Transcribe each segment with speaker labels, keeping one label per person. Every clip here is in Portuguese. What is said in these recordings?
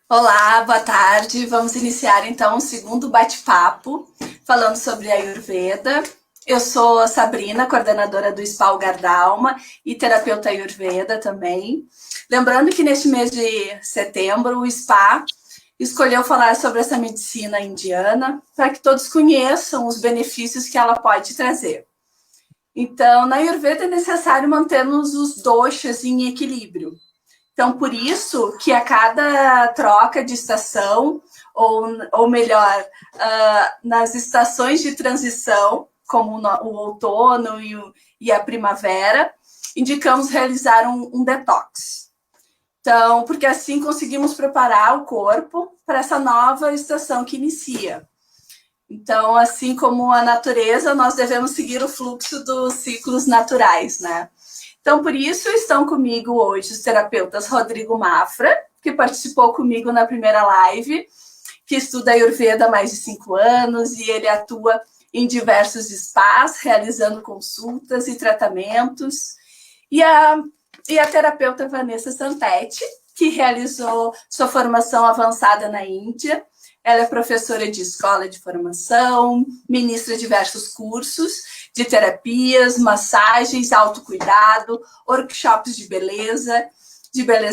Speaker 1: Olá, boa tarde. Vamos iniciar então o segundo bate-papo falando sobre a Ayurveda. Eu sou a Sabrina, coordenadora do Spa o Gardalma e terapeuta Ayurveda também. Lembrando que neste mês de setembro o Spa escolheu falar sobre essa medicina indiana para que todos conheçam os benefícios que ela pode trazer. Então, na Ayurveda é necessário mantermos os doshas em equilíbrio. Então, por isso que a cada troca de estação, ou melhor, nas estações de transição, como o outono e a primavera, indicamos realizar um detox. Então, porque assim conseguimos preparar o corpo para essa nova estação que inicia. Então, assim como a natureza, nós devemos seguir o fluxo dos ciclos naturais, né? Então, por isso, estão comigo hoje os terapeutas Rodrigo Mafra, que participou comigo na primeira live, que estuda Ayurveda há mais de 5 anos e ele atua em diversos spas, realizando consultas e tratamentos. E a terapeuta Vanessa Santetti, que realizou sua formação avançada na Índia. Ela é professora de escola de formação, ministra diversos cursos de terapias, massagens, autocuidado, workshops de beleza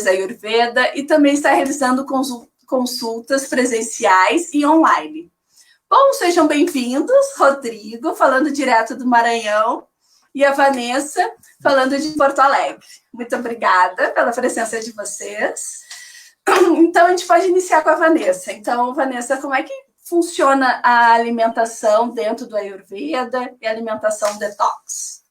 Speaker 1: Ayurveda, e também está realizando consultas presenciais e online. Bom, sejam bem-vindos, Rodrigo, falando direto do Maranhão, e a Vanessa, falando de Porto Alegre. Muito obrigada pela presença de vocês. Então, a gente pode iniciar com a Vanessa. Então, Vanessa, como é que funciona a alimentação dentro do Ayurveda e a alimentação detox?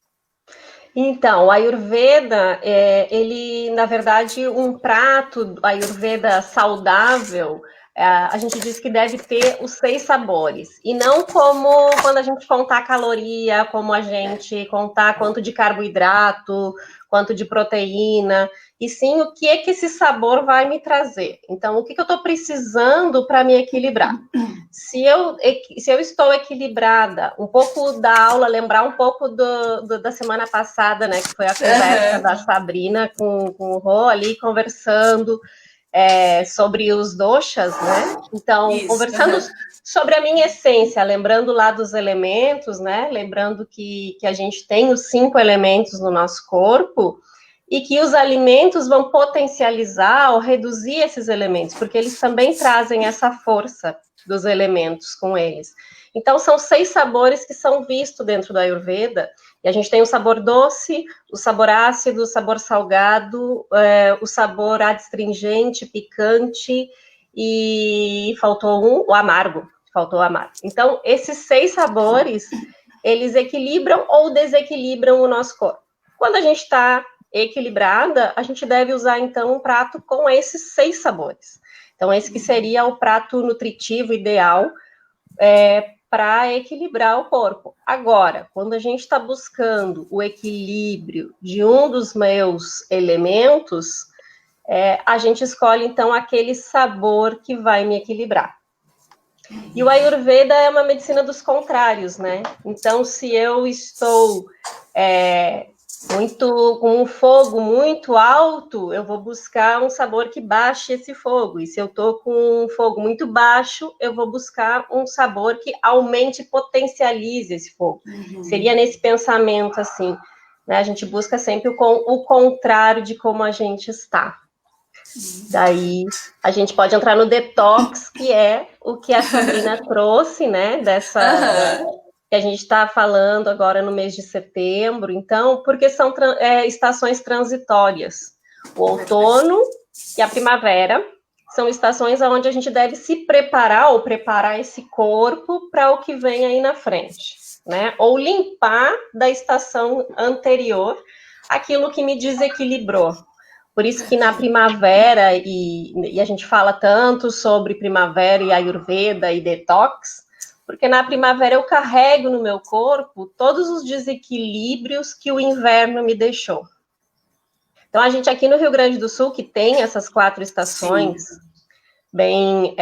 Speaker 2: Então, o Ayurveda, ele, na verdade, um prato Ayurveda saudável, a gente diz que deve ter os 6 sabores. E não como quando a gente contar caloria, como a gente contar quanto de carboidrato, quanto de proteína, e sim o que é que esse sabor vai me trazer. Então, o que eu estou precisando para me equilibrar? Se eu estou equilibrada, um pouco da aula, lembrar um pouco da semana passada, né, que foi a conversa da Sabrina com o Rô ali, conversando sobre os doshas, né? Então,
Speaker 1: Isso.
Speaker 2: conversando sobre a minha essência, lembrando lá dos elementos, né? Lembrando que a gente tem os 5 elementos no nosso corpo, e que os alimentos vão potencializar ou reduzir esses elementos, porque eles também trazem essa força dos elementos com eles. Então, são 6 sabores que são vistos dentro do Ayurveda, e a gente tem o sabor doce, o sabor ácido, o sabor salgado, o sabor adstringente, picante, e faltou o amargo. Faltou o amargo. Então, esses 6 sabores, eles equilibram ou desequilibram o nosso corpo. Quando a gente está equilibrada, a gente deve usar, então, um prato com esses 6 sabores. Então, esse que seria o prato nutritivo ideal para equilibrar o corpo. Agora, quando a gente está buscando o equilíbrio de um dos meus elementos, a gente escolhe, então, aquele sabor que vai me equilibrar. E o Ayurveda é uma medicina dos contrários, né? Então, se eu estou com um fogo muito alto, eu vou buscar um sabor que baixe esse fogo. E se eu estou com um fogo muito baixo, eu vou buscar um sabor que aumente e potencialize esse fogo. Seria nesse pensamento, assim, né? A gente busca sempre o contrário de como a gente está. Daí a gente pode entrar no detox, que é o que a Sabrina trouxe, né? Que a gente está falando agora no mês de setembro. Então, porque são estações transitórias. O outono e a primavera são estações onde a gente deve se preparar ou preparar esse corpo para o que vem aí na frente, né? Ou limpar da estação anterior aquilo que me desequilibrou. Por isso que na primavera, e a gente fala tanto sobre primavera e Ayurveda e detox, porque na primavera eu carrego no meu corpo todos os desequilíbrios que o inverno me deixou. Então, a gente aqui no Rio Grande do Sul, que tem essas 4 estações bem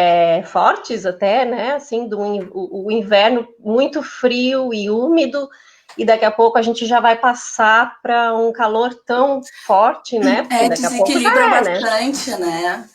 Speaker 2: fortes até, né? Assim, o inverno muito frio e úmido, e daqui a pouco a gente já vai passar para um calor tão forte, né? Porque daqui a pouco
Speaker 1: Desequilibra
Speaker 2: já né?
Speaker 1: bastante, né?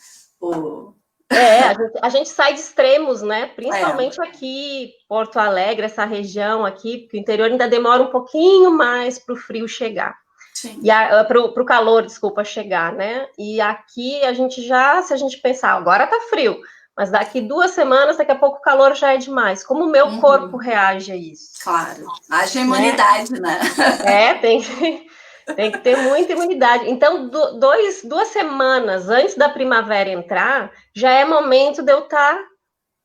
Speaker 2: A gente sai de extremos, né?
Speaker 1: É,
Speaker 2: Principalmente aqui, Porto Alegre, essa região aqui, porque o interior ainda demora um pouquinho mais para o frio chegar.
Speaker 1: sim.
Speaker 2: E para o calor, desculpa, chegar, né? E aqui a gente já, se a gente pensar, agora tá frio, mas daqui 2 semanas, daqui a pouco o calor já é demais. Como o meu corpo
Speaker 1: Uhum,
Speaker 2: reage a isso,
Speaker 1: claro. Haja
Speaker 2: né?
Speaker 1: imunidade, né?
Speaker 2: Tem que, tem que ter muita imunidade. Então, 2 semanas antes da primavera entrar, já é momento de eu estar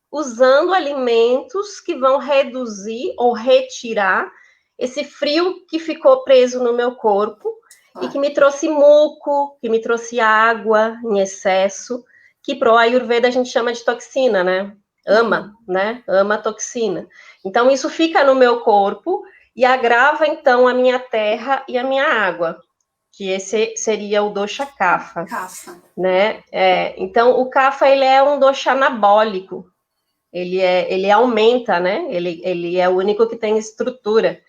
Speaker 2: usando alimentos que vão reduzir ou retirar esse frio que ficou preso no meu corpo e que
Speaker 1: Claro.
Speaker 2: me trouxe muco, que me trouxe água em excesso, que pro Ayurveda a gente chama de toxina, né?
Speaker 1: Uhum.
Speaker 2: Né? Ama toxina. Então isso fica no meu corpo e agrava então a minha terra e a minha água, que esse seria o dosha kapha,
Speaker 1: Cafa.
Speaker 2: né? Então o kapha ele é um dosha anabólico, ele aumenta, né? Ele é o único que tem estrutura.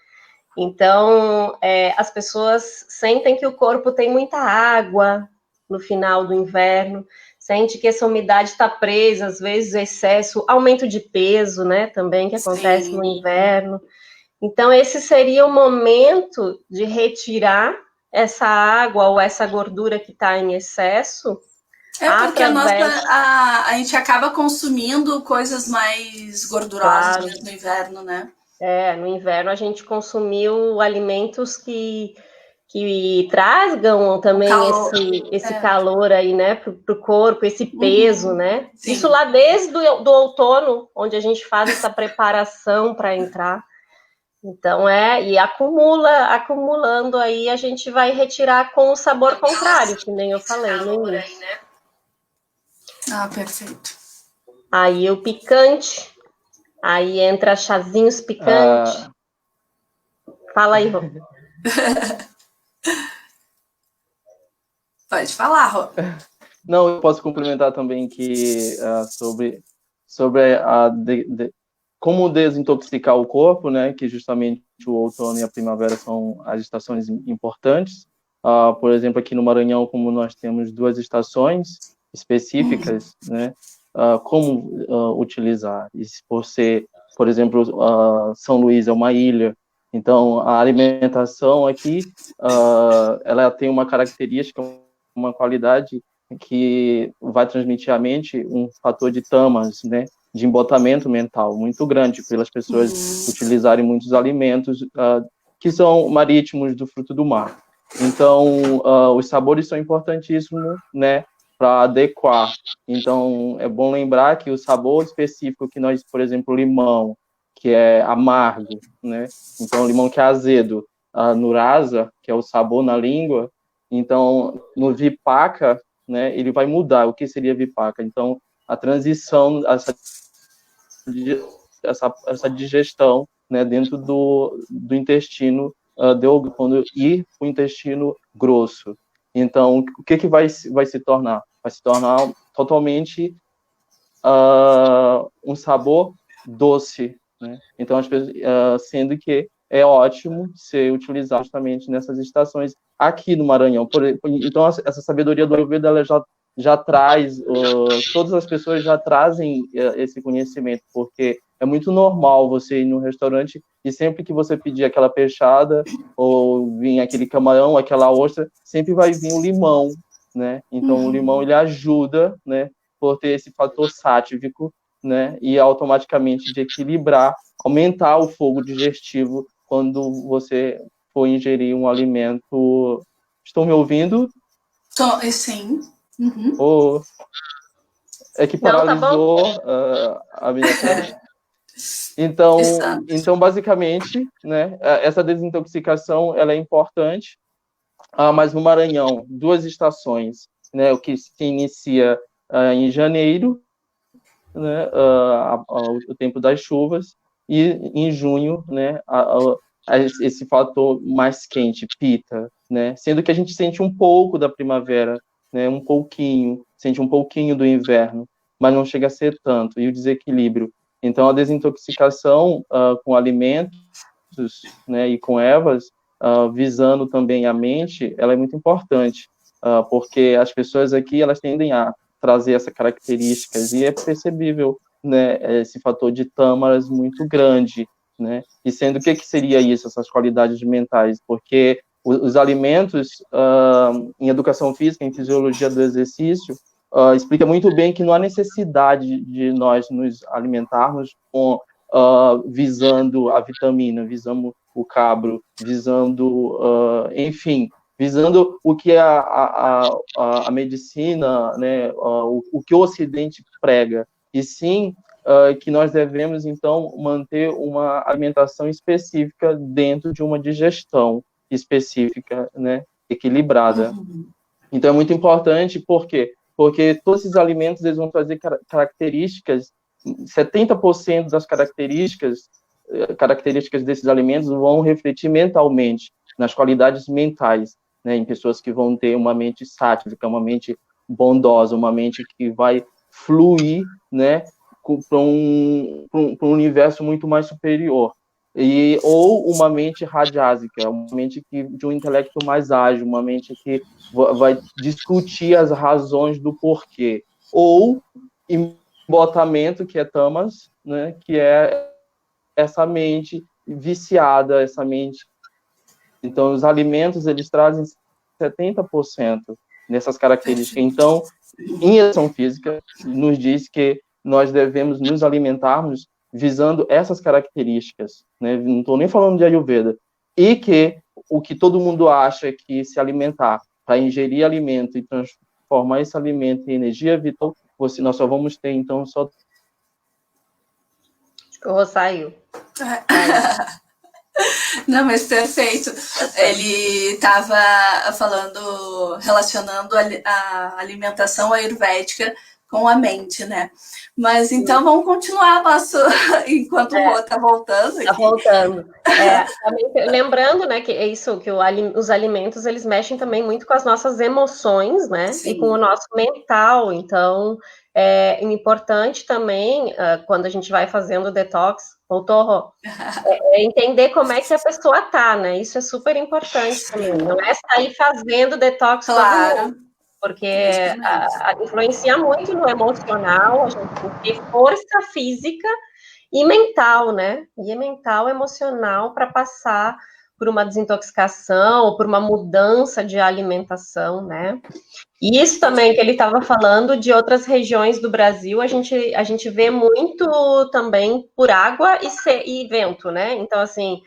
Speaker 2: Então, as pessoas sentem que o corpo tem muita água no final do inverno, sente que essa umidade está presa, às vezes excesso, aumento de peso, né? Também que acontece no
Speaker 1: Sim.
Speaker 2: inverno. Então, esse seria o momento de retirar essa água ou essa gordura que está em excesso
Speaker 1: É porque
Speaker 2: através,
Speaker 1: a gente acaba consumindo coisas mais gordurosas
Speaker 2: claro,
Speaker 1: mesmo no inverno, né?
Speaker 2: no inverno a gente consumiu alimentos que tragam
Speaker 1: O
Speaker 2: também
Speaker 1: calor.
Speaker 2: esse
Speaker 1: É.
Speaker 2: calor aí, né, pro corpo, esse peso,
Speaker 1: Uhum.
Speaker 2: né? Isso
Speaker 1: Sim.
Speaker 2: lá desde do outono, onde a gente faz essa preparação para entrar. Então e acumulando aí, a gente vai retirar com o sabor contrário, que nem eu falei no início.
Speaker 1: Ah, perfeito.
Speaker 2: Aí o picante, aí entra chazinhos picantes.
Speaker 3: Ah,
Speaker 2: Fala aí, Rô.
Speaker 1: Pode falar, Rô.
Speaker 3: não, eu posso complementar também que sobre como desintoxicar o corpo, né? Que justamente o outono e a primavera são as estações importantes. Por exemplo, aqui no Maranhão, como nós temos 2 estações específicas, né? Como utilizar? E por ser, por exemplo, São Luís é uma ilha, então a alimentação aqui ela tem uma característica, uma qualidade que vai transmitir à mente um fator de tamas, né, de embotamento mental muito grande, pelas pessoas utilizarem muitos alimentos que são marítimos do fruto do mar. Então, os sabores são importantíssimos, né, para adequar. Então, é bom lembrar que o sabor específico que nós, por exemplo, limão, que é amargo, né, então limão que é azedo, no rasa, que é o sabor na língua, então, no vipaka, né, ele vai mudar. O que seria vipaka? Então, a transição, essa digestão, né, dentro do intestino delgado, quando ir para o intestino grosso. Então, o que vai se tornar? Vai se tornar totalmente um sabor doce, né? Então, sendo que é ótimo ser utilizado justamente nessas estações aqui no Maranhão. Então, essa sabedoria do Ayurveda, ela já traz, todas as pessoas já trazem esse conhecimento, porque é muito normal você ir no restaurante e sempre que você pedir aquela peixada ou vir aquele camarão, aquela ostra, sempre vai vir o limão, né? Então, o limão, ele ajuda, né, por ter esse fator sátivico, né, e automaticamente de equilibrar, aumentar o fogo digestivo quando você for ingerir um alimento. Estão me ouvindo?
Speaker 1: Sim. Uhum.
Speaker 3: Ou é que
Speaker 2: Não, tá bom?
Speaker 3: paralisou a minha fala? Então,
Speaker 1: Exato.
Speaker 3: basicamente, né, essa desintoxicação ela é importante, mas no Maranhão, 2 estações, né, o que se inicia em janeiro, né, o tempo das chuvas, e em junho, né, esse fator mais quente, pita, né, sendo que a gente sente um pouco da primavera, né, um pouquinho, sente um pouquinho do inverno, mas não chega a ser tanto, e o desequilíbrio. Então, a desintoxicação com alimentos, né, e com ervas, visando também a mente, ela é muito importante, porque as pessoas aqui, elas tendem a trazer essas características, e é percebível, né, esse fator de tâmaras muito grande, né? E sendo o que seria isso, essas qualidades mentais? Porque os alimentos, em educação física, em fisiologia do exercício, explica muito bem que não há necessidade de nós nos alimentarmos visando a vitamina, visando o cabro, visando, enfim, visando o que a medicina, né, o que o Ocidente prega, e sim que nós devemos, então, manter uma alimentação específica dentro de uma digestão específica, né, equilibrada. Então, é muito importante, por quê? Porque todos esses alimentos eles vão trazer características, 70% das características desses alimentos vão refletir mentalmente, nas qualidades mentais, né, em pessoas que vão ter uma mente sática, uma mente bondosa, uma mente que vai fluir, né, para um universo muito mais superior. Ou uma mente radiásica, uma mente de um intelecto mais ágil, uma mente que vai discutir as razões do porquê. Ou embotamento, que é tamas, né, que é essa mente viciada, essa mente. Então, os alimentos, eles trazem 70% nessas características. Então, em educação física, nos diz que nós devemos nos alimentarmos visando essas características, né? Não estou nem falando de Ayurveda. E que o que todo mundo acha é que se alimentar, para ingerir alimento e transformar esse alimento em energia vital, nós só vamos ter, então, só...
Speaker 2: O Rô saiu.
Speaker 1: Não, mas perfeito. Ele estava falando, relacionando a alimentação ayurvédica com a mente, né? Mas então vamos continuar nosso enquanto o Rô está voltando aqui.
Speaker 2: Está voltando. Lembrando, né, que é isso, que os alimentos eles mexem também muito com as nossas emoções, né? Sim. E com o nosso mental. Então, é importante também, quando a gente vai fazendo detox, voltou, entender como é que a pessoa tá, né? Isso é super importante também. Não é sair fazendo detox, claro, porque influencia muito no emocional, a gente tem que ter força física e mental, né? E mental, emocional, para passar por uma desintoxicação ou por uma mudança de alimentação, né? E isso também que ele estava falando de outras regiões do Brasil, a gente vê muito também por água e vento, né? Então, assim,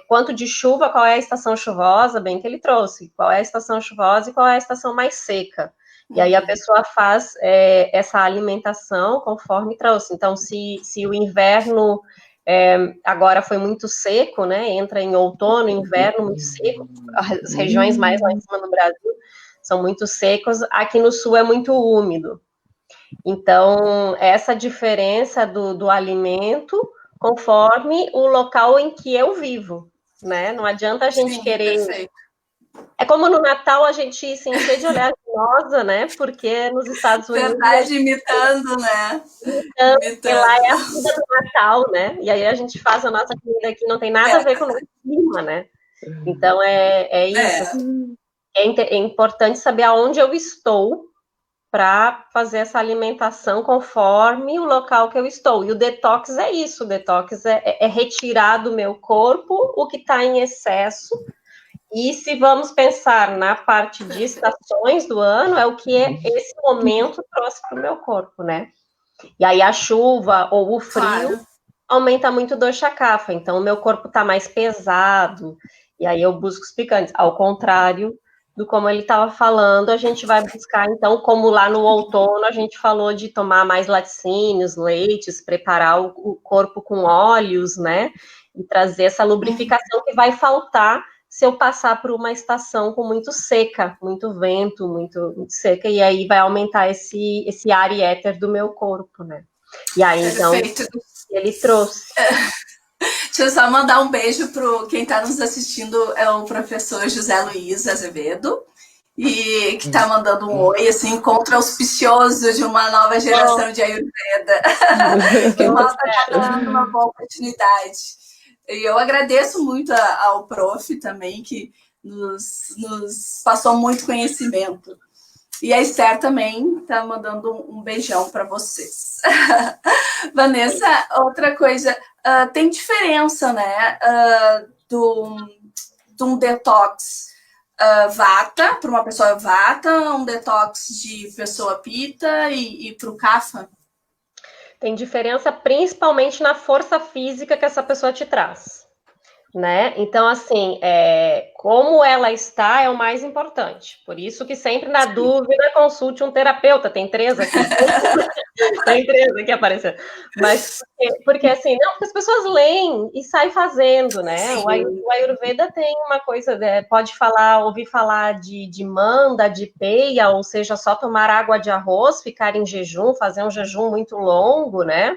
Speaker 2: quanto de chuva, qual é a estação chuvosa, bem que ele trouxe, qual é a estação chuvosa e qual é a estação mais seca. E aí a pessoa faz essa alimentação conforme trouxe. Então, se o inverno agora foi muito seco, né? Entra em outono, inverno muito seco, as regiões mais lá em cima do Brasil são muito secos, aqui no sul é muito úmido. Então, essa diferença do alimento conforme o local em que eu vivo, né? Não adianta a gente querer... Perfeito. É como no Natal a gente se encher de oleaginosa, né? Porque nos Estados Unidos...
Speaker 1: Verdade, imitando, né?
Speaker 2: Imitando. E lá é a comida do Natal, né? E aí a gente faz a nossa comida aqui, não tem nada a ver com o nosso clima, né? Então, é isso. É importante saber aonde eu estou para fazer essa alimentação conforme o local que eu estou. E o detox é isso, o detox é retirar do meu corpo o que está em excesso. E se vamos pensar na parte de estações do ano, é o que esse momento trouxe para o meu corpo, né? E aí a chuva ou o frio aumenta muito a dor chacafa, então o meu corpo está mais pesado, e aí eu busco os picantes. Ao contrário do como ele estava falando, a gente vai buscar, então, como lá no outono a gente falou de tomar mais laticínios, leites, preparar o corpo com óleos, né? E trazer essa lubrificação que vai faltar se eu passar por uma estação com muito seca, muito vento, muito seca, e aí vai aumentar esse ar e éter do meu corpo, né? E aí, então, ele trouxe.
Speaker 1: Deixa eu só mandar um beijo para quem está nos assistindo, é o professor José Luiz Azevedo, e que está mandando um oi, assim, encontro auspicioso de uma nova geração de Ayurveda, que mostra que está dando uma boa oportunidade. E eu agradeço muito ao prof também, que nos passou muito conhecimento. E a Esther também está mandando um beijão para vocês. Vanessa, outra coisa, tem diferença, né, de um detox vata, para uma pessoa vata, um detox de pessoa pita e para o kapha?
Speaker 2: Tem diferença principalmente na força física que essa pessoa te traz. Né? Então, assim, como ela está é o mais importante. Por isso que sempre, na dúvida, consulte um terapeuta. Tem 3 aqui. Tem 3 aqui aparecendo. Mas, porque assim, não, porque as pessoas leem e saem fazendo, né? O Ayurveda tem uma coisa, pode ouvir falar de manda, de peia, ou seja, só tomar água de arroz, ficar em jejum, fazer um jejum muito longo, né?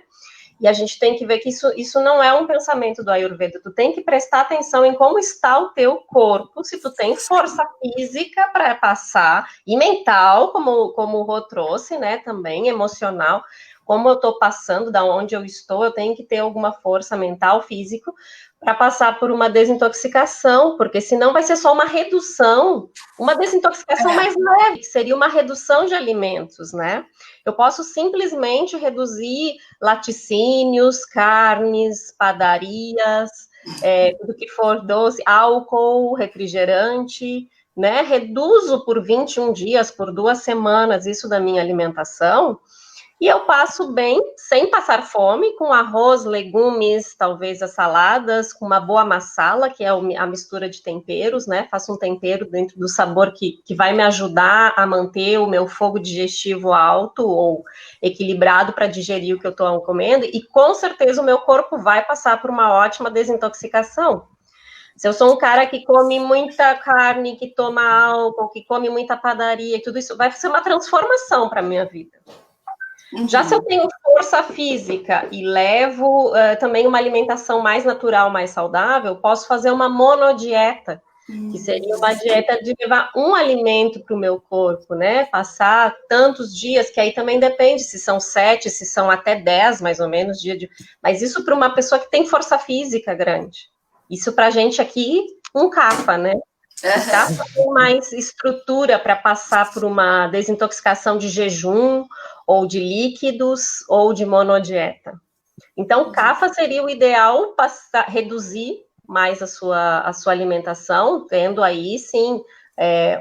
Speaker 2: E a gente tem que ver que isso não é um pensamento do Ayurveda. Tu tem que prestar atenção em como está o teu corpo, se tu tem força física para passar, e mental, como o Rô trouxe, né, também, emocional. Como eu estou passando, da onde eu estou, eu tenho que ter alguma força mental, físico, para passar por uma desintoxicação, porque senão vai ser só uma redução, uma desintoxicação mais leve, que seria uma redução de alimentos, né? Eu posso simplesmente reduzir laticínios, carnes, padarias, tudo que for doce, álcool, refrigerante, né? Reduzo por 21 dias, por 2 semanas, isso da minha alimentação, e eu passo bem, sem passar fome, com arroz, legumes, talvez as saladas, com uma boa massala, que é a mistura de temperos, né? Faço um tempero dentro do sabor que vai me ajudar a manter o meu fogo digestivo alto ou equilibrado para digerir o que eu estou comendo, e com certeza o meu corpo vai passar por uma ótima desintoxicação. Se eu sou um cara que come muita carne, que toma álcool, que come muita padaria, tudo isso vai ser uma transformação para a minha vida. Já se eu tenho força física e levo também uma alimentação mais natural, mais saudável, posso fazer uma monodieta, que seria uma dieta de levar um alimento para o meu corpo, né? Passar tantos dias, que aí também depende se são 7, se são até 10, mais ou menos, mas isso para uma pessoa que tem força física grande. Isso para a gente aqui, um kapha, né? O kapha tem mais estrutura para passar por uma desintoxicação de jejum, ou de líquidos, ou de monodieta. Então, kapha seria o ideal para reduzir mais a sua alimentação, tendo aí, sim,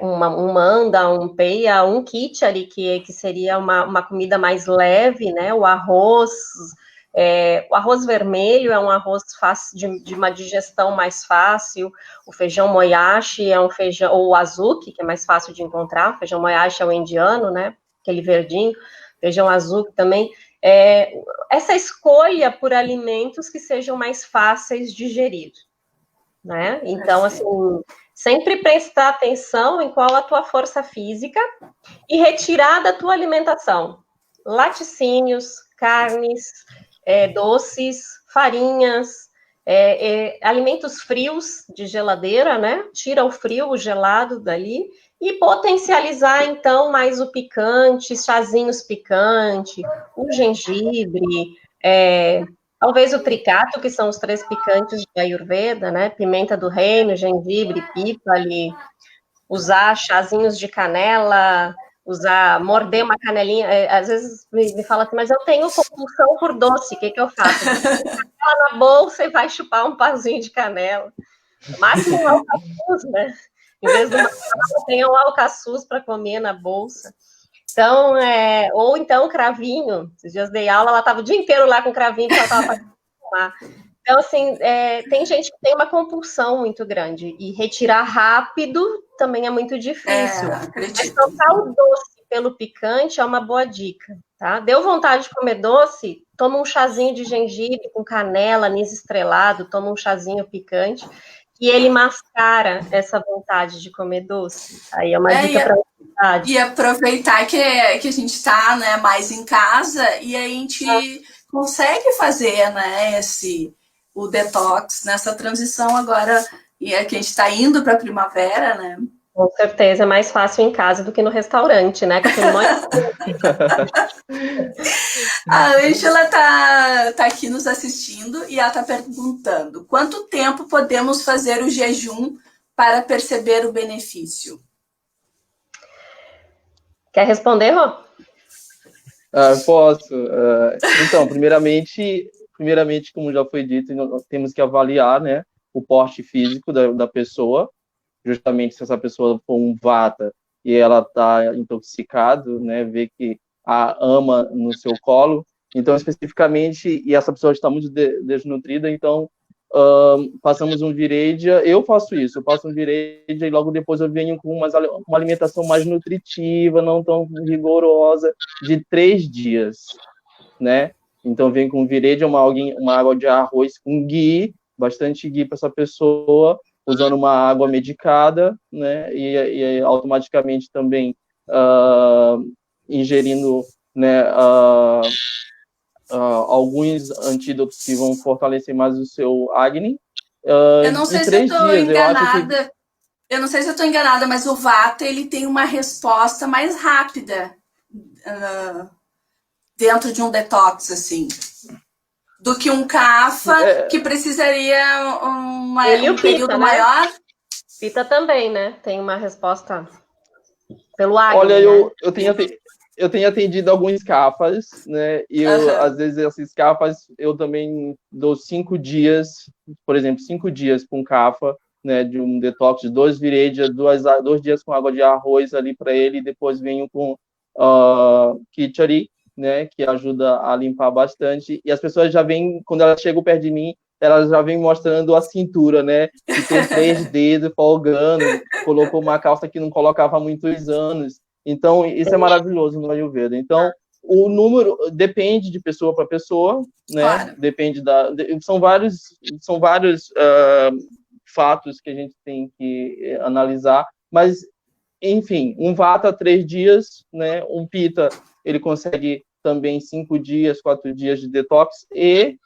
Speaker 2: um manda, um peia, um khichdi, que seria uma comida mais leve, né? O arroz vermelho é um arroz fácil, de uma digestão mais fácil. O feijão moyashi é um feijão, ou o azuki, que é mais fácil de encontrar. O feijão moyashi é o indiano, né? Aquele verdinho. Feijão azuki também. Essa escolha por alimentos que sejam mais fáceis de digerir, né? Então, assim, sempre prestar atenção em qual a tua força física e retirar da tua alimentação laticínios, carnes, doces, farinhas, alimentos frios de geladeira, né? Tira o frio, o gelado dali, e potencializar, então, mais o picante, chazinhos picantes, o gengibre, talvez o tricato, que são os 3 picantes de Ayurveda, né? Pimenta do reino, gengibre, pípali, usar chazinhos de canela, morder uma canelinha. Às vezes me fala assim, mas eu tenho compulsão por doce, o que eu faço? Ela na bolsa e vai chupar um pauzinho de canela. No máximo um alcaçuz, né? Em vez de uma canela, tem um alcaçuz para comer na bolsa. Então, ou então cravinho. Esses dias dei aula, ela estava o dia inteiro lá com cravinho, que ela estava para tomar. Então, assim, tem gente que tem uma compulsão muito grande, e retirar rápido também é muito difícil. Mas trocar o doce pelo picante é uma boa dica, tá? Deu vontade de comer doce, toma um chazinho de gengibre com canela, anis estrelado, toma um chazinho picante, e ele mascara essa vontade de comer doce. Aí é uma dica para vontade.
Speaker 1: E aproveitar que a gente está, né, mais em casa, e a gente consegue fazer, né, o detox nessa transição agora, e é que a gente está indo para a primavera, né?
Speaker 2: Com certeza, é mais fácil em casa do que no restaurante, né?
Speaker 1: A Ângela tá aqui nos assistindo e ela está perguntando: quanto tempo podemos fazer o jejum para perceber o benefício?
Speaker 2: Quer responder, Rô?
Speaker 3: Posso. Então, primeiramente, como já foi dito, nós temos que avaliar, né, o porte físico da pessoa, justamente se essa pessoa for um vata e ela está intoxicado, né, ver que a ama no seu colo, então especificamente, e essa pessoa está muito desnutrida, então passamos um Vireja, eu faço isso, eu passo um Vireja e logo depois eu venho com uma alimentação mais nutritiva, não tão rigorosa, de 3 dias, né? Então vem com Vireja, uma água de arroz com ghee, bastante ghee para essa pessoa, usando uma água medicada, né? E automaticamente também ingerindo, né, alguns antídotos que vão fortalecer mais o seu Agni.
Speaker 1: Eu não sei
Speaker 3: E
Speaker 1: se eu
Speaker 3: 3
Speaker 1: estou
Speaker 3: dias, eu acho que...
Speaker 1: enganada. Eu não sei se eu estou enganada, mas o Vata ele tem uma resposta mais rápida dentro de um detox, assim, do que um Kapha, que precisaria um período
Speaker 2: Pita,
Speaker 1: maior.
Speaker 2: Né? Pita também, né? Tem uma resposta pelo Agni.
Speaker 3: Olha,
Speaker 2: né?
Speaker 3: eu tenho atendido alguns Kaphas, né? E às vezes esses Kaphas eu também dou 5 dias, por exemplo, 5 dias com Kapha, né? De um detox de 2 Vireja, 2 dias com água de arroz ali para ele, e depois venho com Khichdi, né? Que ajuda a limpar bastante. E as pessoas já vêm, quando elas chegam perto de mim, elas já vêm mostrando a cintura, né? Que tem 3 dedos folgando, colocou uma calça que não colocava há muitos anos. Então, isso é maravilhoso no Ayurveda. Então, o número depende de pessoa para pessoa, né?
Speaker 1: Claro.
Speaker 3: Depende são vários fatos que a gente tem que analisar, mas, enfim, um Vata 3 dias, né? Um Pitta, ele consegue também 5 dias, 4 dias de detox, e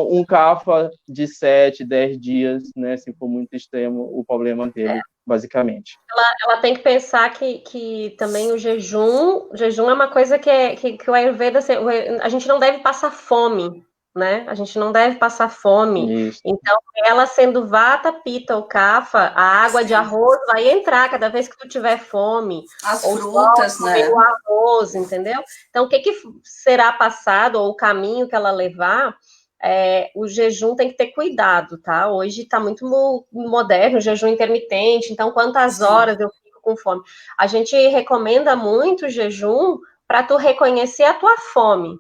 Speaker 3: um Kapha de 7, 10 dias, né? Se for muito extremo o problema dele. Basicamente.
Speaker 2: Ela tem que pensar que também o jejum é uma coisa que o Ayurveda, a gente não deve passar fome, né? A gente não deve passar fome.
Speaker 3: Isso.
Speaker 2: Então, ela sendo Vata, Pitta ou Kapha, a água de arroz vai entrar cada vez que tu tiver fome.
Speaker 1: As frutas, né?
Speaker 2: O arroz, entendeu? Então, o que será passado, ou o caminho que ela levar, o jejum tem que ter cuidado, tá? Hoje está muito moderno o jejum intermitente, então quantas horas eu fico com fome? A gente recomenda muito o jejum para tu reconhecer a tua fome.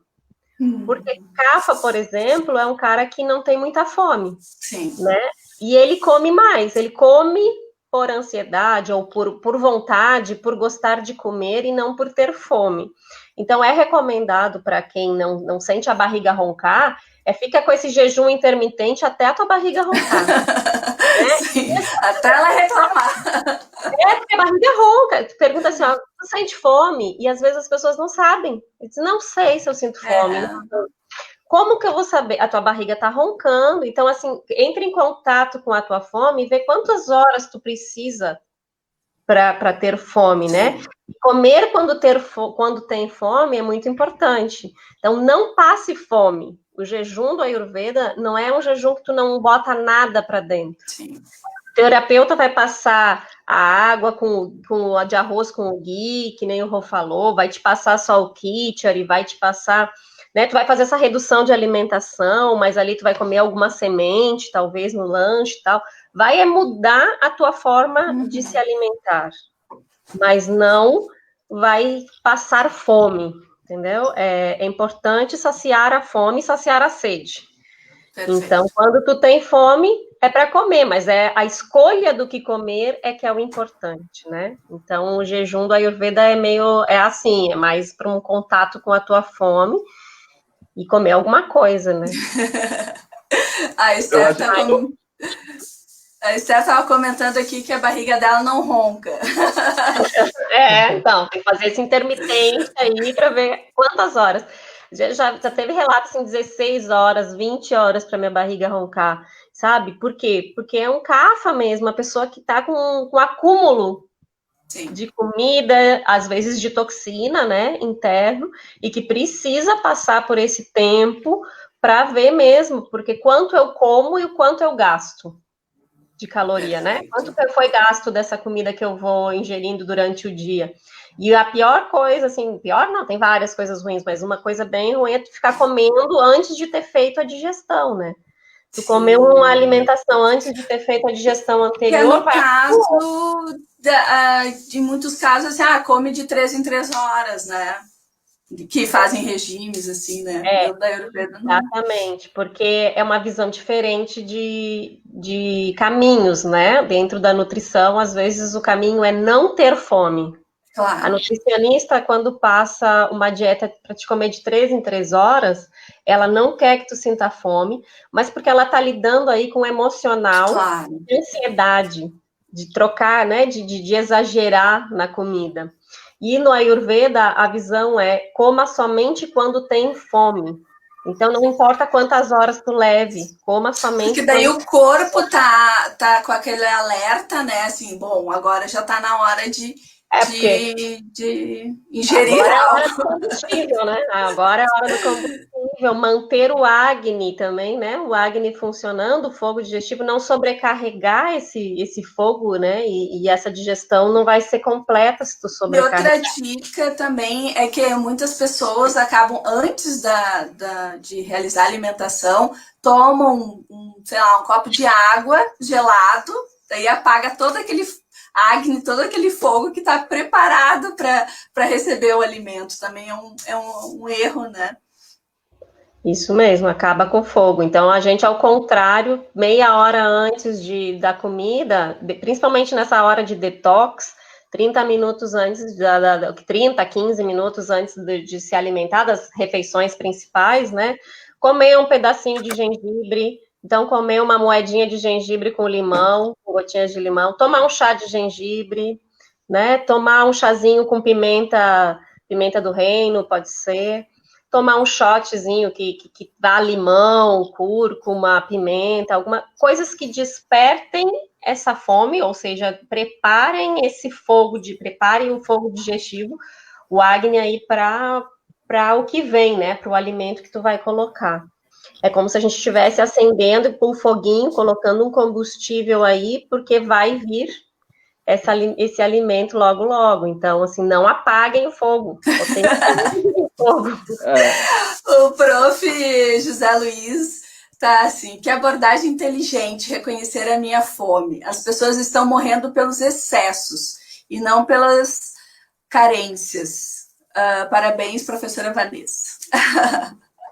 Speaker 2: Porque Kapha, por exemplo, é um cara que não tem muita fome.
Speaker 1: Sim.
Speaker 2: Né? E ele come mais, ele come por ansiedade ou por vontade, por gostar de comer e não por ter fome. Então, é recomendado para quem não sente a barriga roncar, fica com esse jejum intermitente até a tua barriga roncar.
Speaker 1: Né? Sim, até ela reclamar.
Speaker 2: Porque a barriga ronca. Tu pergunta assim, tu sente fome? E às vezes as pessoas não sabem. Dizem, não sei se eu sinto fome. Como que eu vou saber? A tua barriga tá roncando. Então, assim, entre em contato com a tua fome e vê quantas horas tu precisa para ter fome, né? Comer quando tem fome é muito importante. Então, não passe fome. O jejum do Ayurveda não é um jejum que tu não bota nada para dentro.
Speaker 1: Sim.
Speaker 2: O terapeuta vai passar a água com a de arroz com o ghee, que nem o Rô falou, vai te passar só o Khichdi, vai te passar... Né, tu vai fazer essa redução de alimentação, mas ali tu vai comer alguma semente, talvez no lanche e tal. Vai mudar a tua forma de se alimentar, mas não vai passar fome, entendeu? É importante saciar a fome e saciar a sede. Perfeito. Então, quando tu tem fome, é para comer, mas a escolha do que comer que é o importante, né? Então, o jejum do Ayurveda é assim, é mais para um contato com a tua fome e comer alguma coisa, né?
Speaker 1: A Esther estava comentando aqui que a barriga dela não ronca.
Speaker 2: Então, tem que fazer esse intermitente aí para ver quantas horas. Já teve relatos em 16 horas, 20 horas para minha barriga roncar, sabe? Por quê? Porque é um Kapha mesmo, uma pessoa que está com acúmulo de comida, às vezes de toxina, né, interno, e que precisa passar por esse tempo para ver mesmo, porque quanto eu como e o quanto eu gasto de caloria, né? Quanto foi gasto dessa comida que eu vou ingerindo durante o dia. E a pior coisa, assim, pior não, tem várias coisas ruins, mas uma coisa bem ruim é tu ficar comendo antes de ter feito a digestão, né? Tu comeu uma alimentação antes de ter feito a digestão
Speaker 1: Que é
Speaker 2: anterior,
Speaker 1: no caso, de muitos casos, assim, come de 3 em 3 horas, né? Que fazem regimes, assim, né? Eu da Ayurveda não.
Speaker 2: Exatamente, porque é uma visão diferente de caminhos, né? Dentro da nutrição, às vezes o caminho é não ter fome.
Speaker 1: Claro.
Speaker 2: A nutricionista, quando passa uma dieta para te comer de 3 em 3 horas, ela não quer que tu sinta fome, mas porque ela está lidando aí com o emocional,
Speaker 1: Claro.
Speaker 2: de ansiedade, de trocar, né? De exagerar na comida. E no Ayurveda, a visão é coma somente quando tem fome. Então, não importa quantas horas tu leve, coma somente.
Speaker 1: Porque daí o corpo tá com aquele alerta, né? Assim, bom, agora já tá na hora de ingerir
Speaker 2: agora
Speaker 1: algo.
Speaker 2: É a hora do combustível, né? Agora é a hora do combustível. Manter o Agni também, né? O Agni funcionando, o fogo digestivo, não sobrecarregar esse fogo, né? E essa digestão não vai ser completa se tu sobrecarregar.
Speaker 1: E outra dica também é que muitas pessoas acabam, antes de realizar a alimentação, tomam sei lá, um copo de água gelado, daí apaga todo aquele Agni, todo aquele fogo que está preparado para receber o alimento. Também é um erro, né?
Speaker 2: Isso mesmo, acaba com fogo. Então, a gente, ao contrário, meia hora antes da comida, principalmente nessa hora de detox, 30 minutos antes, 30, 15 minutos antes de se alimentar das refeições principais, né? Comer um pedacinho de gengibre, então comer uma moedinha de gengibre com limão, com gotinhas de limão, tomar um chá de gengibre, né? Tomar um chazinho com pimenta do reino, pode ser. Tomar um shotzinho que dá limão, cúrcuma, pimenta, coisas que despertem essa fome, ou seja, preparem o fogo digestivo, o Agni aí para o que vem, né? Para o alimento que tu vai colocar. É como se a gente estivesse acendendo com um foguinho, colocando um combustível aí, porque vai vir esse alimento logo, logo. Então, assim, não apaguem o fogo. Fogo.
Speaker 1: O prof. José Luiz tá assim, que abordagem inteligente, reconhecer a minha fome. As pessoas estão morrendo pelos excessos e não pelas carências. Parabéns, professora Vanessa.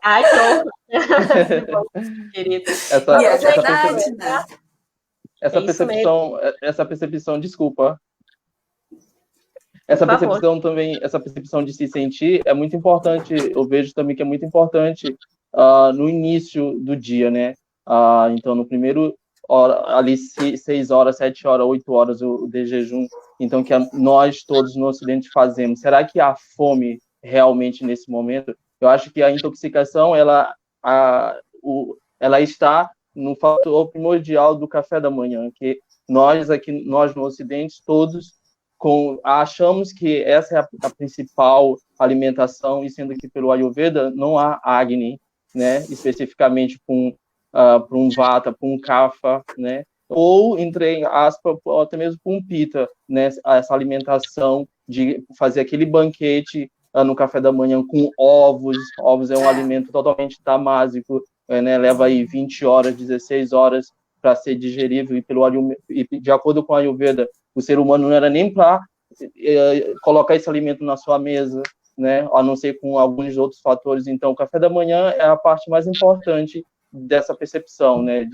Speaker 2: Ai, pronto. Querido.
Speaker 3: Essa percepção, desculpa. Essa percepção de se sentir é muito importante. Eu vejo também que é muito importante no início do dia, né? Então, no primeiro ali 6 horas, 7 horas, 8 horas de jejum, então que nós todos no Ocidente fazemos. Será que há fome realmente nesse momento? Eu acho que a intoxicação ela está no fator primordial do café da manhã, que nós no Ocidente todos achamos que essa é a principal alimentação, e sendo que pelo Ayurveda não há Agni, né, especificamente para um Vata, para um Kapha, né, ou, entre aspas, até mesmo para um Pitta, né, essa alimentação de fazer aquele banquete no café da manhã com ovos. Ovos é um alimento totalmente tamásico, né, leva aí 20 horas, 16 horas para ser digerível, e de acordo com a Ayurveda, o ser humano não era nem para colocar esse alimento na sua mesa, né, a não ser com alguns outros fatores. Então, o café da manhã é a parte mais importante dessa percepção, né,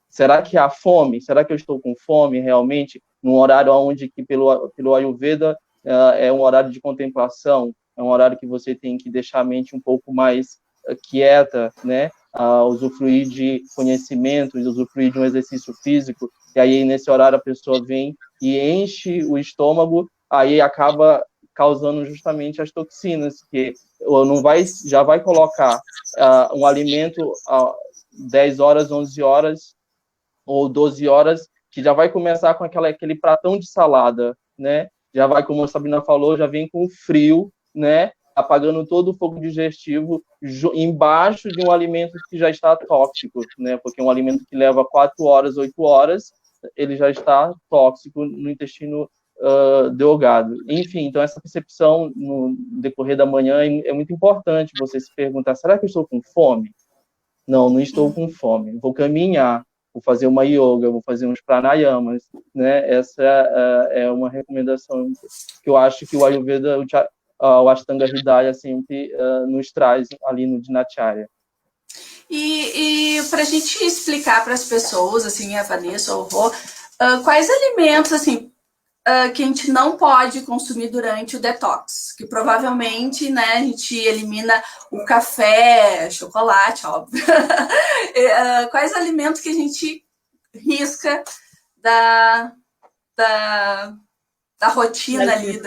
Speaker 3: será que há fome? Será que eu estou com fome realmente? Num horário onde, que pelo Ayurveda, é um horário de contemplação, é um horário que você tem que deixar a mente um pouco mais quieta, né, usufruir de conhecimento, usufruir de um exercício físico, e aí nesse horário a pessoa vem e enche o estômago, aí acaba causando justamente as toxinas, que já vai colocar um alimento 10 horas, 11 horas ou 12 horas, que já vai começar com aquele pratão de salada, né? Já vai, como a Sabrina falou, já vem com frio, né? Apagando todo o fogo digestivo embaixo de um alimento que já está tóxico, né? Porque um alimento que leva 4 horas, 8 horas, ele já está tóxico no intestino drogado. Enfim, então essa percepção no decorrer da manhã é muito importante você se perguntar, será que eu estou com fome? Não estou com fome. Vou caminhar, vou fazer uma yoga, vou fazer uns pranayamas, né? Essa é uma recomendação que eu acho que o Ayurveda, o Ashtanga Hridaya sempre nos traz ali no Dinacharya.
Speaker 1: E para a gente explicar para as pessoas, assim, a Vanessa ou o Rô, quais alimentos, assim, que a gente não pode consumir durante o detox, que provavelmente, né, a gente elimina o café, chocolate, óbvio. Quais alimentos que a gente risca da rotina ali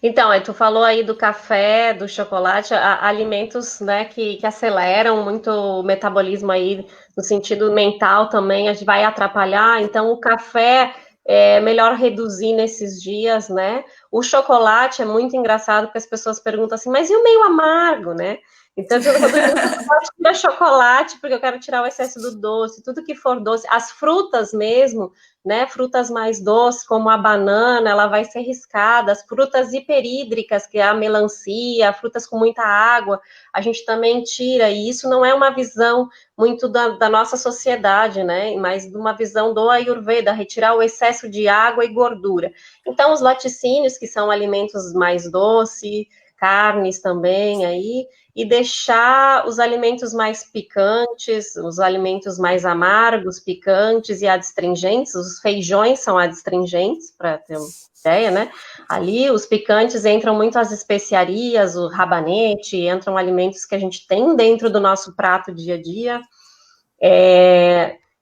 Speaker 2: Então, aí tu falou aí do café, do chocolate, alimentos, né, que aceleram muito o metabolismo aí, no sentido mental também, a gente vai atrapalhar, então o café é melhor reduzir nesses dias, né? O chocolate é muito engraçado, porque as pessoas perguntam assim, mas e o meio amargo, né? Então, eu posso tirar chocolate, porque eu quero tirar o excesso do doce, tudo que for doce, as frutas mesmo, né, frutas mais doces, como a banana, ela vai ser riscada, as frutas hiperídricas, que é a melancia, frutas com muita água, a gente também tira, e isso não é uma visão muito da nossa sociedade, né, mas de uma visão do Ayurveda, retirar o excesso de água e gordura. Então, os laticínios, que são alimentos mais doces, carnes também aí, e deixar os alimentos mais picantes, os alimentos mais amargos, picantes e adstringentes, os feijões são adstringentes, para ter uma ideia, né? Ali os picantes entram muito as especiarias, o rabanete, entram alimentos que a gente tem dentro do nosso prato dia a dia,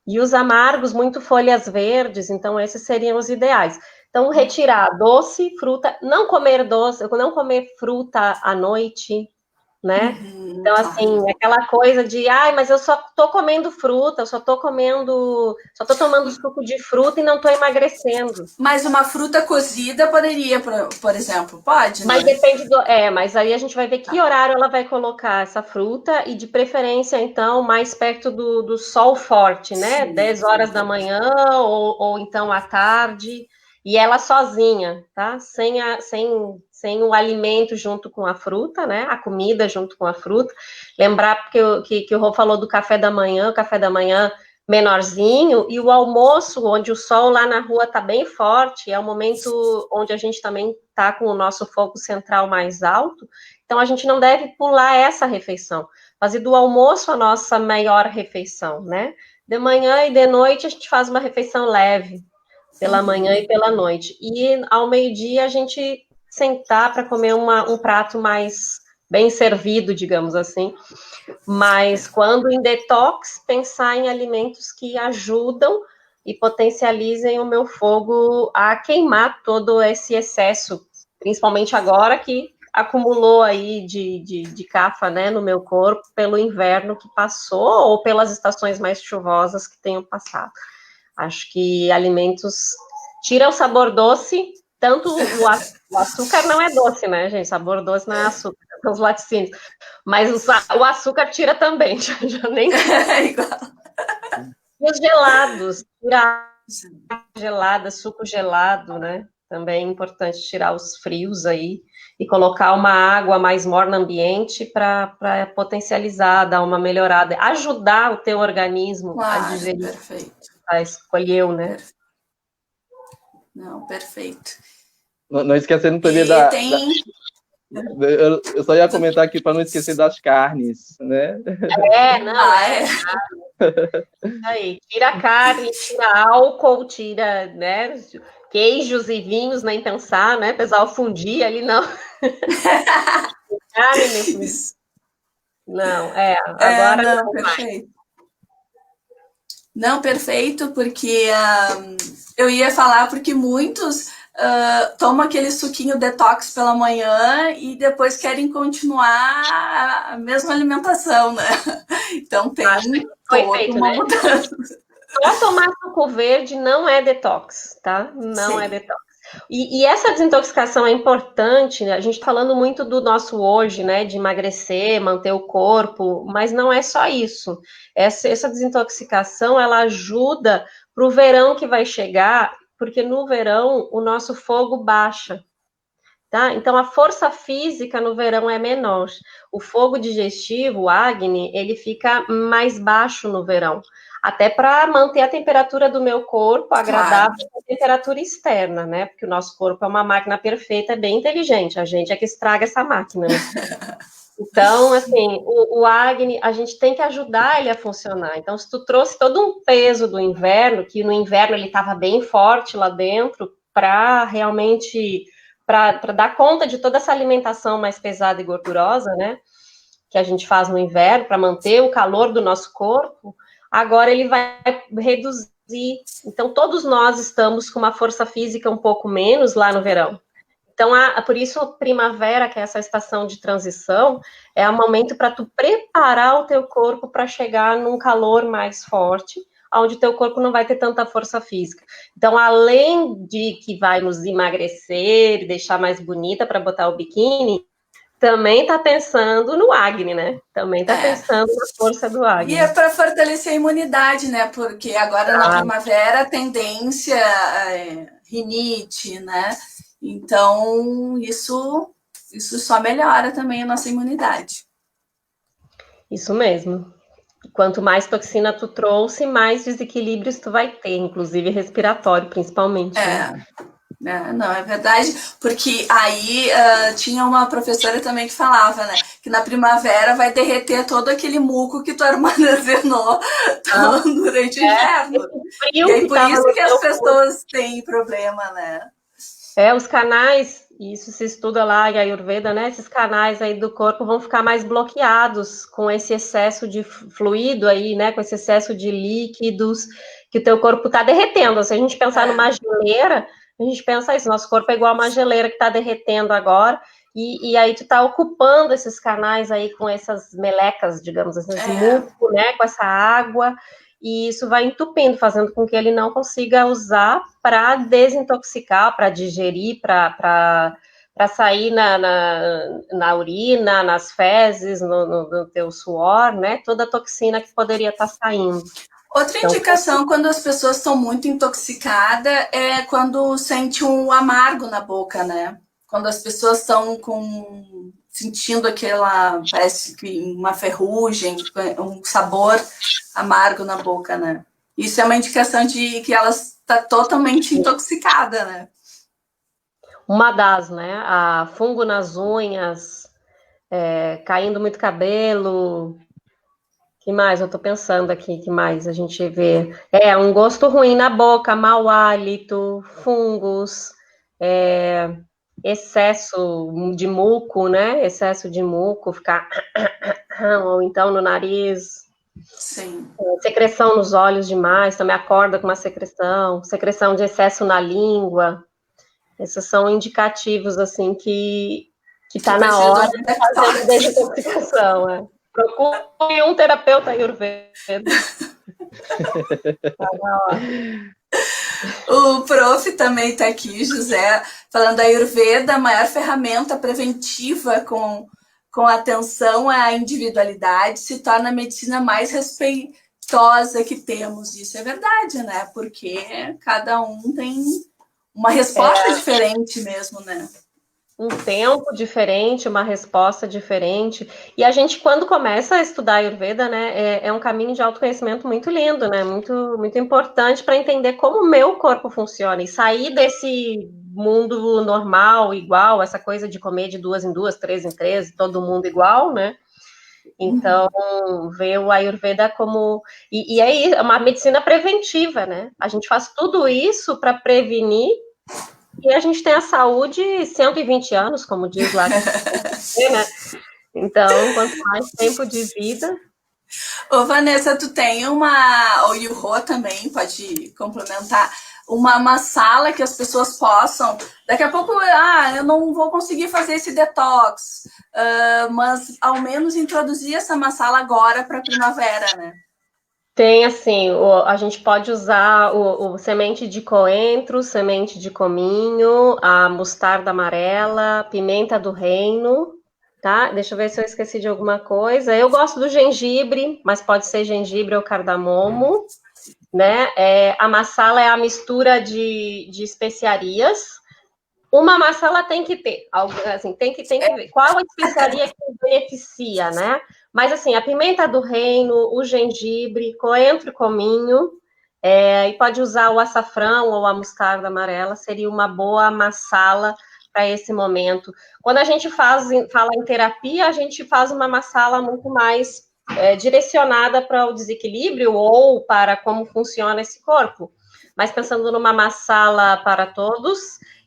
Speaker 2: e os amargos, muito folhas verdes, então esses seriam os ideais. Então, retirar doce, fruta, não comer doce, não comer fruta à noite, né? Então, assim, aquela coisa de, mas eu só tô comendo fruta, eu só tô tomando suco de fruta e não tô emagrecendo.
Speaker 1: Mas uma fruta cozida poderia, por exemplo, pode?
Speaker 2: Mas depende mas aí a gente vai ver que horário ela vai colocar essa fruta e de preferência, então, mais perto do sol forte, né? Sim, 10 horas da manhã ou então à tarde, e ela sozinha, tá? Sem o alimento junto com a fruta, né? A comida junto com a fruta. Lembrar que o Rô falou do café da manhã, o café da manhã menorzinho, e o almoço, onde o sol lá na rua está bem forte, é o momento onde a gente também está com o nosso foco central mais alto, então a gente não deve pular essa refeição, fazer do almoço a nossa maior refeição, né? De manhã e de noite a gente faz uma refeição leve, pela manhã e pela noite, e ao meio-dia a gente sentar para comer um prato mais bem servido, digamos assim, mas quando em detox, pensar em alimentos que ajudam e potencializem o meu fogo a queimar todo esse excesso, principalmente agora que acumulou aí de cafa, né, no meu corpo pelo inverno que passou ou pelas estações mais chuvosas que tenham passado. Acho que alimentos tira o sabor doce, tanto o açúcar não é doce, né, gente? Sabor doce não é açúcar, são os laticínios. Mas o açúcar tira também, já nem igual. E os gelados, tirar gelada, suco gelado, né? Também é importante tirar os frios aí e colocar uma água mais morna no ambiente para potencializar, dar uma melhorada, ajudar o teu organismo a digerir.
Speaker 1: Perfeito.
Speaker 2: Escolheu, né?
Speaker 1: Não, perfeito.
Speaker 3: Não esquecendo também eu só ia comentar aqui para não esquecer das carnes, né?
Speaker 2: Aí, tira carne, tira álcool, tira, né, queijos e vinhos, nem pensar, né, pessoal fundir ali, não. Não, agora
Speaker 1: não perfeito. Não, perfeito, porque eu ia falar porque muitos tomam aquele suquinho detox pela manhã e depois querem continuar a mesma alimentação, né? Então tem toda uma mudança.
Speaker 2: Só tomar suco verde não é detox, tá? Não é detox. E essa desintoxicação é importante, né? A gente tá falando muito do nosso hoje, né? De emagrecer, manter o corpo, mas não é só isso. Essa desintoxicação, ela ajuda para o verão que vai chegar, porque no verão o nosso fogo baixa. Tá? Então, a força física no verão é menor. O fogo digestivo, o Agni, ele fica mais baixo no verão. Até para manter a temperatura do meu corpo agradável à temperatura externa, né? Porque o nosso corpo é uma máquina perfeita, é bem inteligente. A gente é que estraga essa máquina, né? Então, assim, o Agni, a gente tem que ajudar ele a funcionar. Então, se tu trouxe todo um peso do inverno, que no inverno ele estava bem forte lá dentro, para realmente... para dar conta de toda essa alimentação mais pesada e gordurosa, né, que a gente faz no inverno, para manter o calor do nosso corpo, agora ele vai reduzir. Então, todos nós estamos com uma força física um pouco menos lá no verão. Então, por isso, primavera, que é essa estação de transição, é o momento para tu preparar o teu corpo para chegar num calor mais forte, onde o teu corpo não vai ter tanta força física. Então, além de que vai nos emagrecer, deixar mais bonita para botar o biquíni, também está pensando no Agni, né? Também está pensando na força do Agni.
Speaker 1: E é para fortalecer a imunidade, né? Porque agora na primavera a tendência é rinite, né? Então, isso só melhora também a nossa imunidade.
Speaker 2: Isso mesmo. Quanto mais toxina tu trouxe, mais desequilíbrios tu vai ter, inclusive respiratório, principalmente.
Speaker 1: Não, é verdade, porque aí tinha uma professora também que falava, né, que na primavera vai derreter todo aquele muco que tu armazenou durante o inverno. E aí por isso que as pessoas têm problema, né?
Speaker 2: Os canais, isso se estuda lá em Ayurveda, né? Esses canais aí do corpo vão ficar mais bloqueados com esse excesso de fluido aí, né? Com esse excesso de líquidos que o teu corpo está derretendo. Se a gente pensar numa geleira, a gente pensa isso, nosso corpo é igual a uma geleira que está derretendo agora, e aí tu tá ocupando esses canais aí com essas melecas, digamos assim, esse muco, né? Com essa água. E isso vai entupindo, fazendo com que ele não consiga usar para desintoxicar, para digerir, para sair na urina, nas fezes, no teu suor, né? Toda a toxina que poderia estar saindo.
Speaker 1: Outra indicação, quando as pessoas estão muito intoxicadas, é quando sente um amargo na boca, né? Quando as pessoas estão sentindo parece que uma ferrugem, um sabor amargo na boca, né? Isso é uma indicação de que ela está totalmente intoxicada, né?
Speaker 2: Uma das, né? A fungo nas unhas, caindo muito cabelo. Que mais? Eu tô pensando aqui, que mais a gente vê? Um gosto ruim na boca, mau hálito, fungos, excesso de muco, né? Excesso de muco, ficar... ou então no nariz.
Speaker 1: Sim.
Speaker 2: Secreção nos olhos demais, também acorda com uma secreção de excesso na língua. Esses são indicativos, assim, que tá na hora de fazer desintoxicação, Procure um terapeuta ayurveda.
Speaker 1: O prof também está aqui, José, falando da Ayurveda, a maior ferramenta preventiva com atenção à individualidade, se torna a medicina mais respeitosa que temos. Isso é verdade, né? Porque cada um tem uma resposta diferente mesmo, né?
Speaker 2: Um tempo diferente, uma resposta diferente. E a gente, quando começa a estudar Ayurveda, né, é um caminho de autoconhecimento muito lindo, né, muito, muito importante para entender como o meu corpo funciona e sair desse mundo normal, igual, essa coisa de comer de 2 em 2, 3 em 3, todo mundo igual, né? Então, ver o Ayurveda como... E aí, é uma medicina preventiva, né? A gente faz tudo isso para prevenir. E a gente tem a saúde 120 anos, como diz lá. Né? Então, quanto mais tempo de vida...
Speaker 1: Ô, Vanessa, tu tem ou o Rô também pode complementar, uma sala que as pessoas possam... Daqui a pouco, eu não vou conseguir fazer esse detox, mas ao menos introduzir essa sala agora para a primavera, né?
Speaker 2: Tem, assim, a gente pode usar o semente de coentro, semente de cominho, a mostarda amarela, pimenta do reino, tá? Deixa eu ver se eu esqueci de alguma coisa. Eu gosto do gengibre, mas pode ser gengibre ou cardamomo. né? A massala é a mistura de especiarias. Uma massala tem que ter, assim, tem que ver qual a especiaria que beneficia, né? Mas, assim, a pimenta do reino, o gengibre, coentro e cominho, e pode usar o açafrão ou a mostarda amarela, seria uma boa massala para esse momento. Quando a gente fala em terapia, a gente faz uma massala muito mais direcionada para o desequilíbrio ou para como funciona esse corpo. Mas pensando numa massala para todos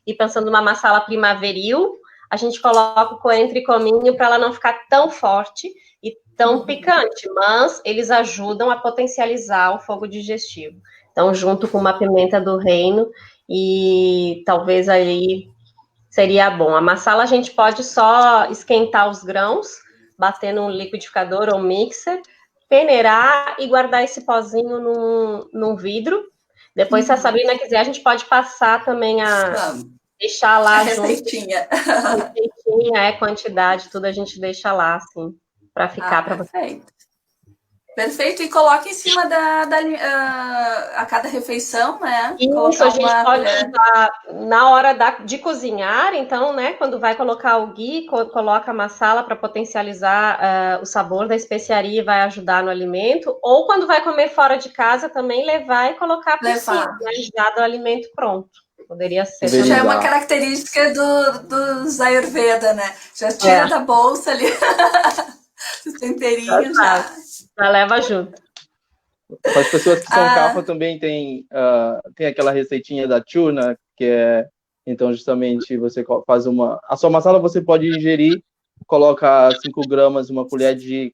Speaker 2: e pensando numa massala primaveril, a gente coloca o coentro e cominho para ela não ficar tão forte e tão picante, mas eles ajudam a potencializar o fogo digestivo. Então, junto com uma pimenta do reino, e talvez aí seria bom. A massala a gente pode só esquentar os grãos, bater num liquidificador ou mixer, peneirar e guardar esse pozinho num vidro. Depois, se a Sabrina quiser, a gente pode passar também deixar lá
Speaker 1: a
Speaker 2: junto.
Speaker 1: Receitinha,
Speaker 2: quantidade, tudo a gente deixa lá, assim, para ficar para você.
Speaker 1: Perfeito. Perfeito, e coloca em cima a cada refeição, né?
Speaker 2: Isso,
Speaker 1: colocar
Speaker 2: a gente pode usar na hora de cozinhar, então, né, quando vai colocar o ghee, coloca a massala para potencializar o sabor da especiaria e vai ajudar no alimento, ou quando vai comer fora de casa, também levar e colocar por cima, né, já do alimento pronto. Poderia ser.
Speaker 1: Já é uma característica dos Ayurveda, né? Já tira da bolsa ali os temperinhos
Speaker 2: já leva junto.
Speaker 3: Para as pessoas que são capa também tem aquela receitinha da churna, que é, então, justamente, você faz a sua massala você pode ingerir, coloca 5 gramas, uma colher de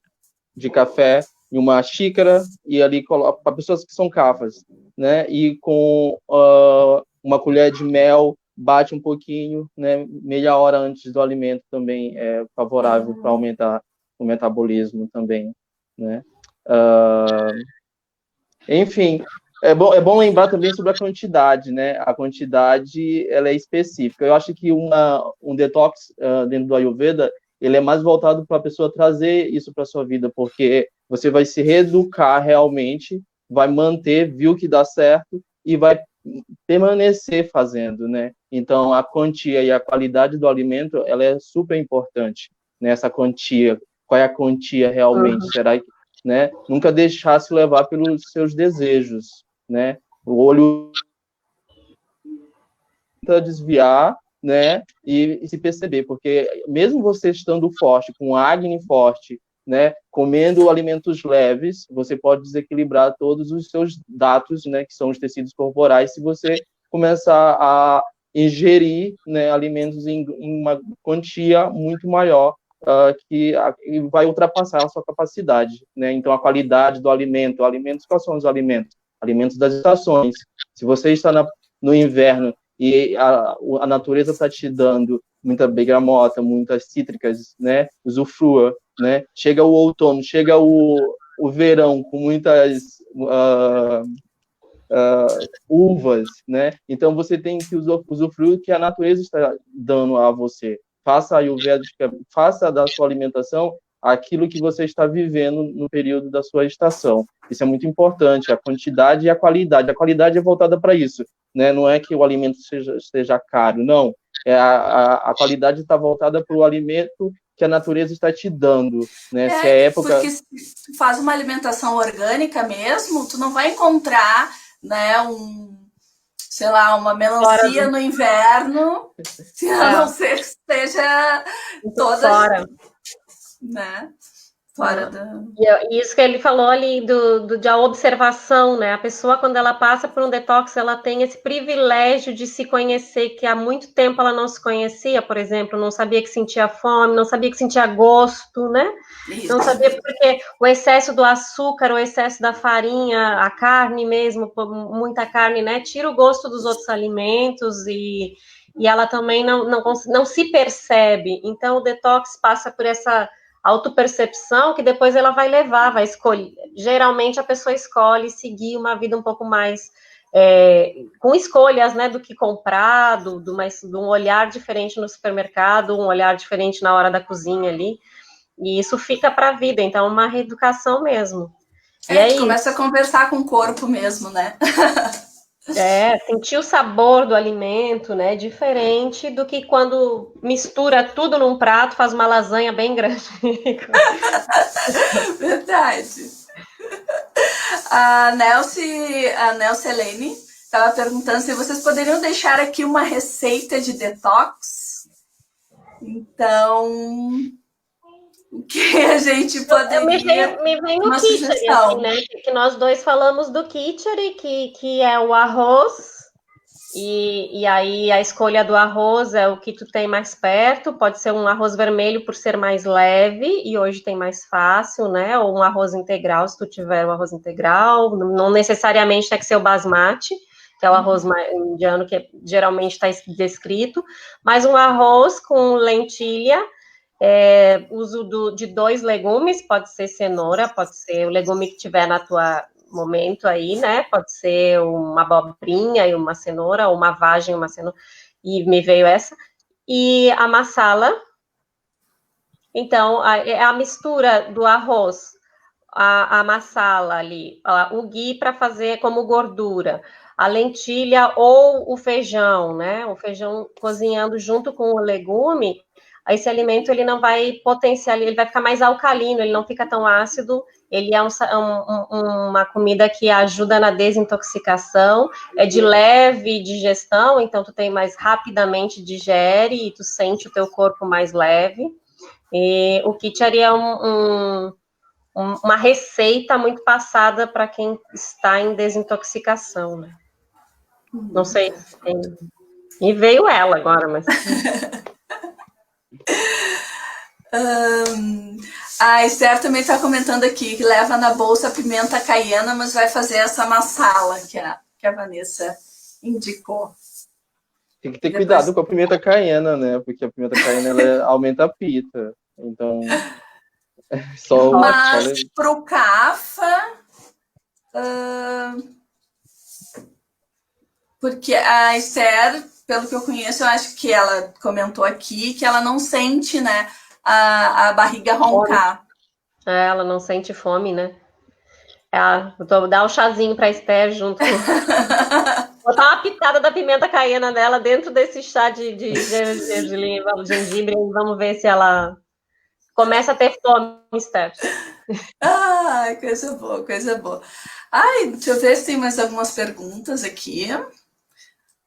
Speaker 3: café em uma xícara, e ali coloca, para pessoas que são capas, né, e com uma colher de mel, bate um pouquinho, né, meia hora antes do alimento também é favorável para aumentar o metabolismo também, né. Enfim, é bom lembrar também sobre a quantidade, né? A quantidade, ela é específica. Eu acho que um detox dentro do Ayurveda, ele é mais voltado para a pessoa trazer isso para sua vida, porque você vai se reeducar realmente, vai manter, viu que dá certo e vai permanecer fazendo, né? Então, a quantia e a qualidade do alimento, ela é super importante, né? Essa quantia, qual é a quantia realmente? Será que, né? Nunca deixar se levar pelos seus desejos, né? O olho tenta desviar, né? E se perceber, porque mesmo você estando forte, com Agni forte, né? Comendo alimentos leves, você pode desequilibrar todos os seus datos, né? Que são os tecidos corporais, se você começar a ingerir, né? Alimentos em uma quantia muito maior, que vai ultrapassar a sua capacidade, né? Então, a qualidade do alimento, quais são os alimentos? Alimentos das estações. Se você está no inverno e a natureza está te dando muita bergamota, muitas cítricas, né? Usufrua, né? Chega o outono, chega o verão com muitas uvas, né? Então, você tem que usufruir o que a natureza está dando a você. Faça a ayurvédica, faça da sua alimentação aquilo que você está vivendo no período da sua estação. Isso é muito importante, a quantidade e a qualidade. A qualidade é voltada para isso, né? Não é que o alimento seja caro, não. A qualidade está voltada para o alimento que a natureza está te dando, né? Se é época...
Speaker 1: Porque se tu faz uma alimentação orgânica mesmo, tu não vai encontrar, né, sei lá, uma melancia no inverno, se a não ser que esteja toda...
Speaker 2: Fora.
Speaker 1: Né? Fora
Speaker 2: E isso que ele falou ali da observação, né? A pessoa, quando ela passa por um detox, ela tem esse privilégio de se conhecer, que há muito tempo ela não se conhecia, por exemplo, não sabia que sentia fome, não sabia que sentia gosto, né? Isso. Não sabia porque o excesso do açúcar, o excesso da farinha, a carne mesmo, muita carne, né? Tira o gosto dos outros alimentos e ela também não se percebe. Então, o detox passa por essa autopercepção que depois ela vai levar, vai escolher. Geralmente a pessoa escolhe seguir uma vida um pouco mais com escolhas, né, do que comprar, de um olhar diferente no supermercado, um olhar diferente na hora da cozinha ali, e isso fica para a vida, então é uma reeducação mesmo. E aí,
Speaker 1: começa a conversar com o corpo mesmo, né?
Speaker 2: sentir o sabor do alimento, né? Diferente do que quando mistura tudo num prato, faz uma lasanha bem grande.
Speaker 1: Verdade. A Nelce Helene estava perguntando se vocês poderiam deixar aqui uma receita de detox. Então, o que a gente poderia...
Speaker 2: Me vem o
Speaker 1: uma
Speaker 2: Kitchery,
Speaker 1: sugestão.
Speaker 2: assim, né? Que nós dois falamos do Kitchery, que é o arroz, e aí a escolha do arroz é o que tu tem mais perto, pode ser um arroz vermelho por ser mais leve, e hoje tem mais fácil, né? Ou um arroz integral, se tu tiver o arroz integral, não necessariamente tem que ser o basmati, que é o arroz indiano que geralmente está descrito, mas um arroz com lentilha, uso de 2 legumes, pode ser cenoura, pode ser o legume que tiver na tua momento aí, né? Pode ser uma abobrinha e uma cenoura, ou uma vagem e uma cenoura, e me veio essa. E a massala. Então, a mistura do arroz, a massala ali, o ghee para fazer como gordura, a lentilha ou o feijão, né? O feijão cozinhando junto com o legume, esse alimento ele não vai potencializar, ele vai ficar mais alcalino, ele não fica tão ácido, ele é uma comida que ajuda na desintoxicação, é de leve digestão, então tu tem mais rapidamente digere e tu sente o teu corpo mais leve. E o Kitchery é uma receita muito passada para quem está em desintoxicação, né? Não sei se tem... E veio ela agora, mas...
Speaker 1: A Esther também está comentando aqui que leva na bolsa pimenta caiena, mas vai fazer essa massala que a Vanessa indicou.
Speaker 3: Tem que ter cuidado com a pimenta caiena, né? Porque a pimenta caiena ela aumenta a pita. Então,
Speaker 1: mas pro CAFA, porque a Esther, pelo que eu conheço, eu acho que ela comentou aqui que ela não sente, né, a barriga roncar.
Speaker 2: Ela não sente fome, né? Vou dar um chazinho para a Esther junto com... Botar uma pitada da pimenta caiena dela dentro desse chá de gengibre, e vamos ver se ela começa a ter fome, Esther.
Speaker 1: Ai, coisa boa, coisa boa. Ai, deixa eu ver se tem mais algumas perguntas aqui.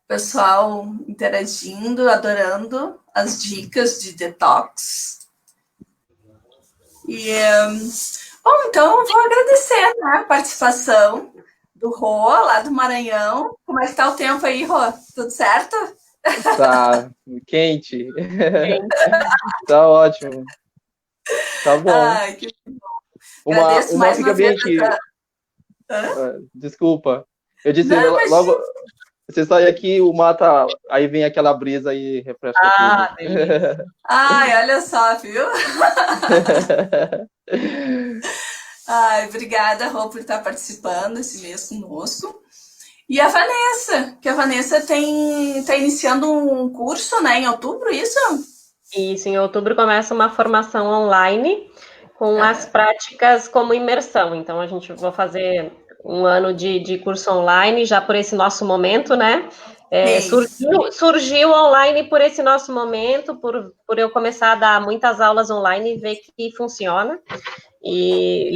Speaker 1: Pessoal interagindo, adorando as dicas de detox. E, bom, então eu vou agradecer, né, a participação do Rô, lá do Maranhão. Como é que tá o tempo aí, Rô? Tudo certo?
Speaker 3: Tá quente. Tá ótimo. Tá bom.
Speaker 1: Ai, que bom. Agradeço mais
Speaker 3: fica
Speaker 1: uma
Speaker 3: bem
Speaker 1: vez.
Speaker 3: aqui. Desculpa. Eu disse, não, logo você sai aqui, o mata, aí vem aquela brisa e refresca tudo.
Speaker 2: Delícia.
Speaker 1: Ai, olha só, viu? Ai, obrigada, Rô, por estar participando esse mês conosco. E a Vanessa, que a Vanessa está iniciando um curso, né, em outubro, isso?
Speaker 2: Isso, em outubro começa uma formação online com as práticas como imersão. Então, a gente vai fazer um ano de curso online já por esse nosso momento, né? Surgiu online por esse nosso momento, por eu começar a dar muitas aulas online e ver que funciona. E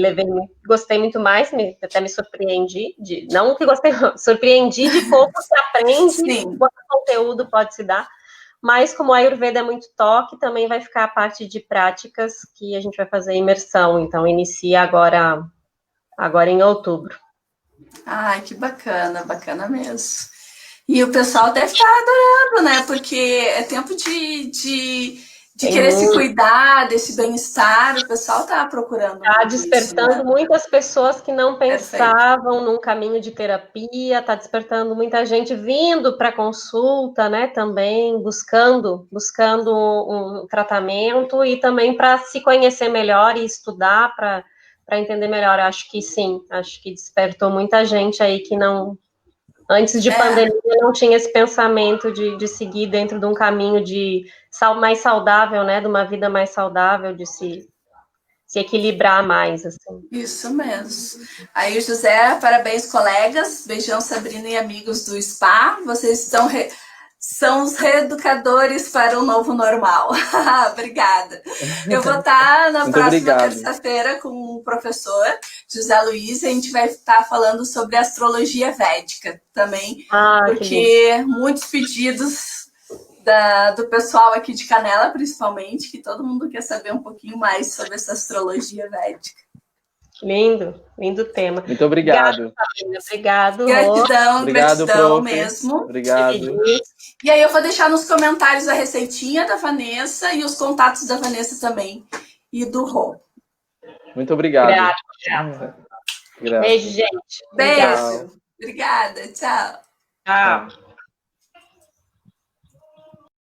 Speaker 2: gostei muito mais, até me surpreendi, não que gostei, surpreendi de como se aprende, quanto conteúdo pode se dar, mas como a Ayurveda é muito toque, também vai ficar a parte de práticas que a gente vai fazer imersão, então inicia agora em outubro.
Speaker 1: Ai, que bacana, bacana mesmo. E o pessoal deve estar adorando, né, porque é tempo de querer se cuidar, desse bem-estar, o pessoal está procurando.
Speaker 2: Está despertando isso, né? Muitas pessoas que não pensavam num caminho de terapia, está despertando muita gente vindo para consulta, né, também, buscando um tratamento e também para se conhecer melhor e estudar para entender melhor. Acho que sim, acho que despertou muita gente aí que não... Antes de pandemia, não tinha esse pensamento de seguir dentro de um caminho mais saudável, né? De uma vida mais saudável, de se se equilibrar mais, assim.
Speaker 1: Isso mesmo. Aí, José, parabéns, colegas. Beijão, Sabrina e amigos do SPA. Vocês são os reeducadores para o novo normal. Obrigada. Eu vou estar na próxima terça-feira com o professor José Luiz. A gente vai estar falando sobre astrologia védica também, porque muitos pedidos do pessoal aqui de Canela, principalmente, que todo mundo quer saber um pouquinho mais sobre essa astrologia védica.
Speaker 2: Lindo, lindo tema.
Speaker 3: Muito obrigado.
Speaker 2: Obrigado.
Speaker 1: Gratidão,
Speaker 3: obrigado,
Speaker 1: gratidão
Speaker 3: prof.
Speaker 1: mesmo.
Speaker 3: Obrigado.
Speaker 1: E aí eu vou deixar nos comentários a receitinha da Vanessa e os contatos da Vanessa também e do Rô.
Speaker 3: Muito obrigado.
Speaker 2: Obrigada. Beijo, gente.
Speaker 1: Beijo. Obrigada. Tchau.
Speaker 2: Tchau.